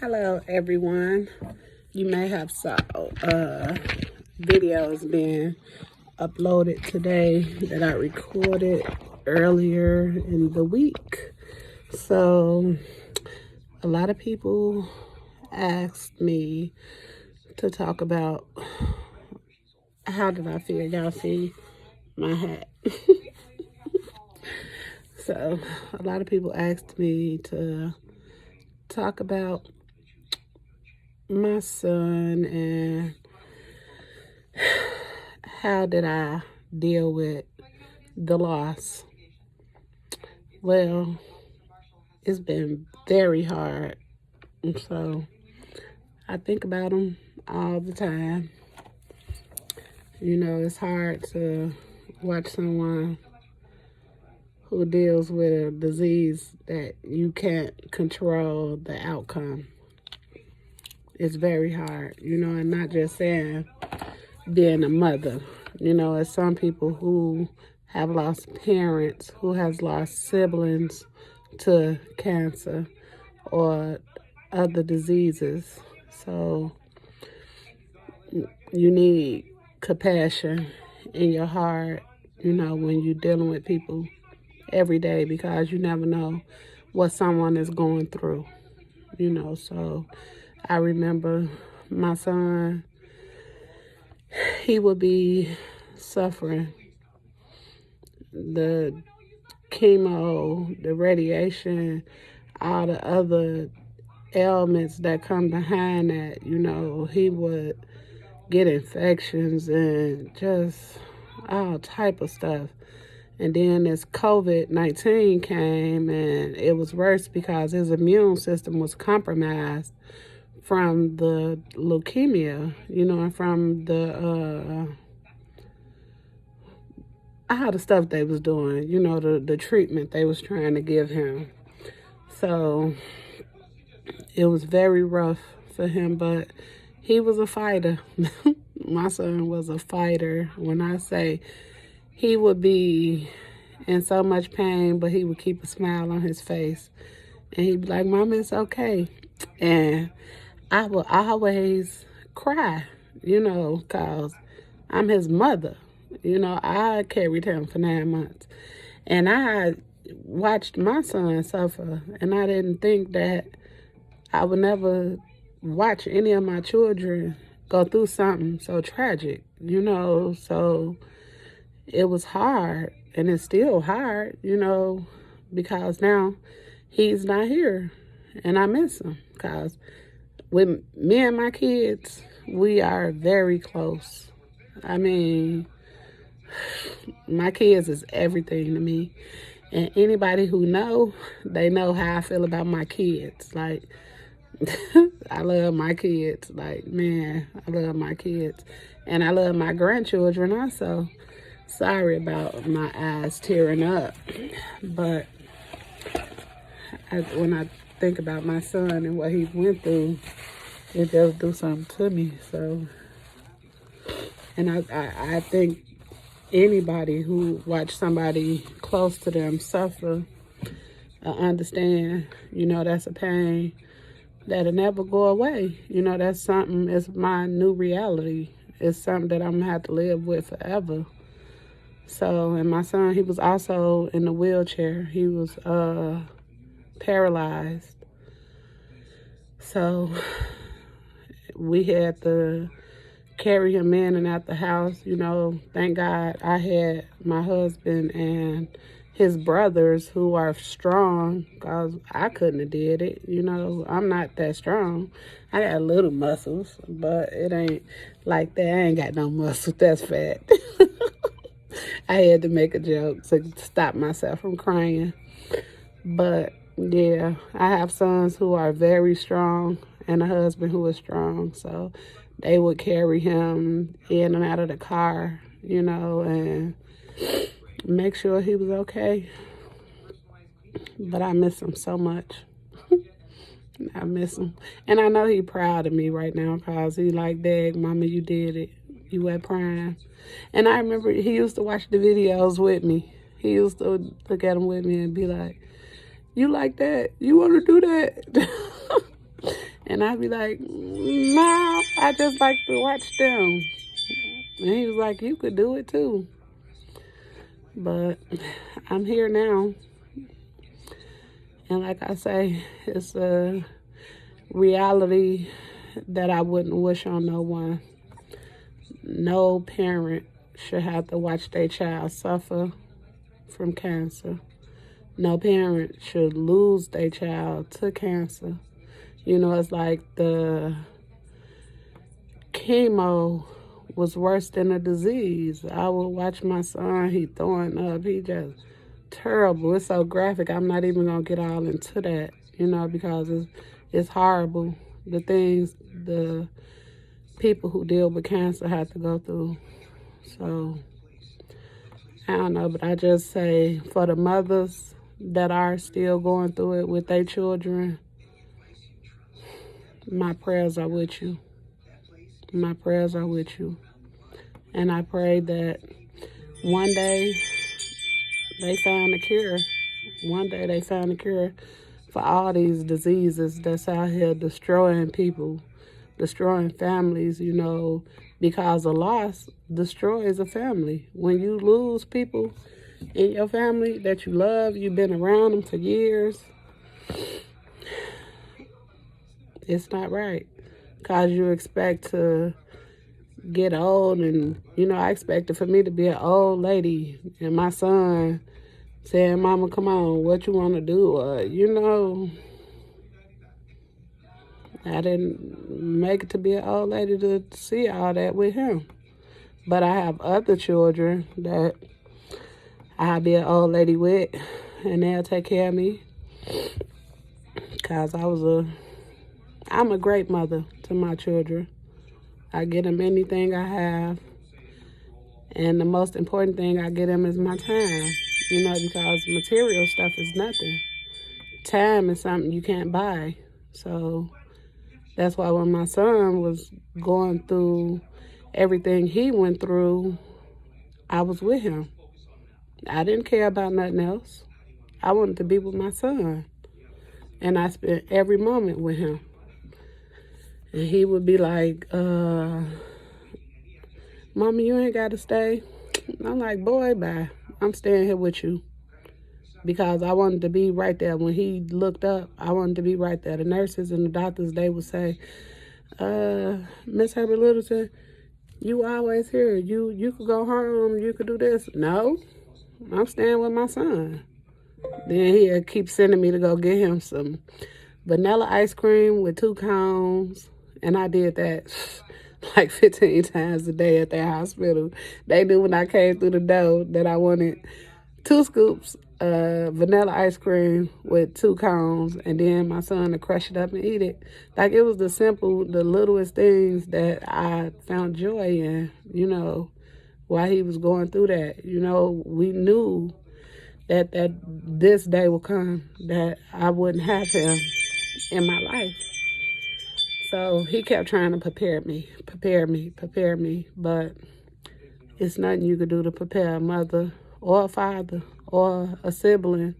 Hello everyone. You may have saw videos being uploaded today that I recorded earlier in the week. So a lot of people asked me to talk about how did I feel. Y'all see my hat. So a lot of people asked me to talk about my son and how did I deal with the loss. Well, it's been very hard, and so I think about him all the time. You know, it's hard to watch someone who deals with a disease that you can't control the outcome. It's very hard, and not just saying being a mother. It's some people who have lost parents, who has lost siblings to cancer or other diseases. So you need compassion in your heart, when you're dealing with people every day, because you never know what someone is going through, So I remember my son, he would be suffering the chemo, the radiation, all the other ailments that come behind that. He would get infections and just all type of stuff. And then this COVID-19 came, and it was worse because his immune system was compromised from the leukemia, and from the all the stuff they was doing, the treatment they was trying to give him. So it was very rough for him, but he was a fighter. My son was a fighter. When I say he would be in so much pain, but he would keep a smile on his face. And he'd be like, "Mama, it's okay." And I would always cry, because I'm his mother. I carried him for 9 months. And I watched my son suffer, and I didn't think that I would never watch any of my children go through something so tragic, So it was hard, and it's still hard, because now he's not here, and I miss him, because with me and my kids, we are very close. I mean, my kids is everything to me. And anybody who know, they know how I feel about my kids. Like, I love my kids. Like, man, I love my kids. And I love my grandchildren also. Sorry about my eyes tearing up. But when I think about my son and what he went through, it does do something to me. So, and I think anybody who watch somebody close to them suffer, understand, that's a pain that'll never go away. That's something, it's my new reality. It's something that I'm gonna have to live with forever. So, and my son, he was also in a wheelchair. He was paralyzed. So we had to carry him in and out the house. Thank God I had my husband and his brothers who are strong, because I couldn't have did it. I'm not that strong. I got little muscles, but it ain't like that. I ain't got no muscle. That's fat. I had to make a joke to stop myself from crying. But yeah, I have sons who are very strong and a husband who is strong. So they would carry him in and out of the car, and make sure he was okay. But I miss him so much. I miss him. And I know he's proud of me right now, because he like, "Dad, Mama, you did it. You at Prime." And I remember he used to watch the videos with me. He used to look at them with me and be like, "You like that? You want to do that?" And I'd be like, no, I just like to watch them. And he was like, you could do it too. But I'm here now. And like I say, it's a reality that I wouldn't wish on no one. No parent should have to watch their child suffer from cancer. No parent should lose their child to cancer. You know, it's like the chemo was worse than the disease. I would watch my son, he throwing up, he just terrible. It's so graphic, I'm not even gonna get all into that, you know, because it's horrible. The things the people who deal with cancer have to go through. So, I don't know, but I just say for the mothers that are still going through it with their children, my prayers are with you. My prayers are with you. And I pray that one day they find a cure. One day they find a cure for all these diseases that's out here destroying people, destroying families, you know, because a loss destroys a family. When you lose people in your family that you love, you've been around them for years, it's not right. Because you expect to get old, and, you know, I expected for me to be an old lady, and my son saying, Mama, come on, what you want to do? You know, I didn't make it to be an old lady to see all that with him. But I have other children that I'll be an old lady with, and they'll take care of me. Because I'm a great mother to my children. I get them anything I have. And the most important thing I get them is my time. You know, because material stuff is nothing. Time is something you can't buy. So that's why when my son was going through everything he went through, I was with him. I didn't care about nothing else. I wanted to be with my son. And I spent every moment with him. And he would be like, Mama, you ain't got to stay. I'm like, boy, bye. I'm staying here with you. Because I wanted to be right there. When he looked up, I wanted to be right there. The nurses and the doctors, they would say, Miss Herbert Littleton, you always here. You could go home. You could do this. No, I'm staying with my son. Then he'll keep sending me to go get him some vanilla ice cream with 2 cones. And I did that like 15 times a day at that hospital. They knew when I came through the door that I wanted 2 scoops of vanilla ice cream with 2 cones, and then my son to crush it up and eat it. Like, it was the littlest things that I found joy in, you know, while he was going through that. You know, we knew that this day would come, that I wouldn't have him in my life. So he kept trying to prepare me, but it's nothing you could do to prepare a mother or a father or a sibling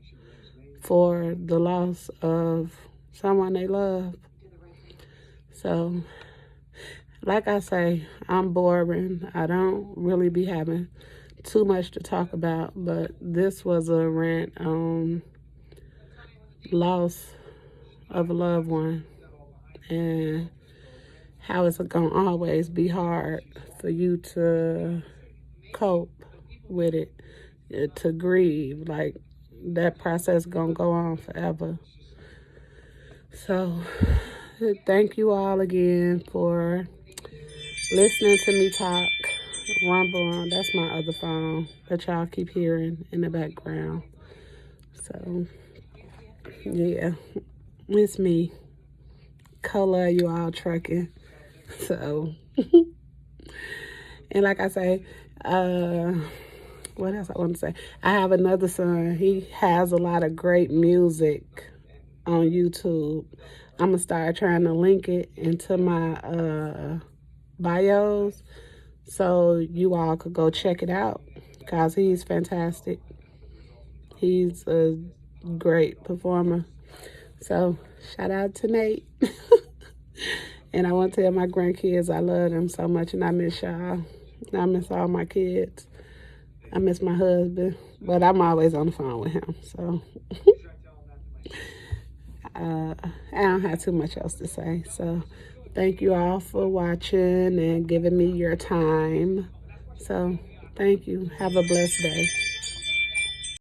for the loss of someone they love. So, like I say, I'm boring. I don't really be having too much to talk about, but this was a rant on loss of a loved one and how it's gonna always be hard for you to cope with it, to grieve. Like, that process gonna go on forever. So thank you all again for listening to me talk, rumble on. That's my other phone that y'all keep hearing in the background. So yeah, it's me. Color you all trucking. So and like I say, what else I want to say? I have another son. He has a lot of great music on YouTube. I'm going to start trying to link it into my bios so you all could go check it out, because he's fantastic. He's a great performer. So shout out to Nate. And I want to tell my grandkids I love them so much and I miss y'all. I miss all my kids. I miss my husband, but I'm always on the phone with him. So I don't have too much else to say. So thank you all for watching and giving me your time. So thank you. Have a blessed day.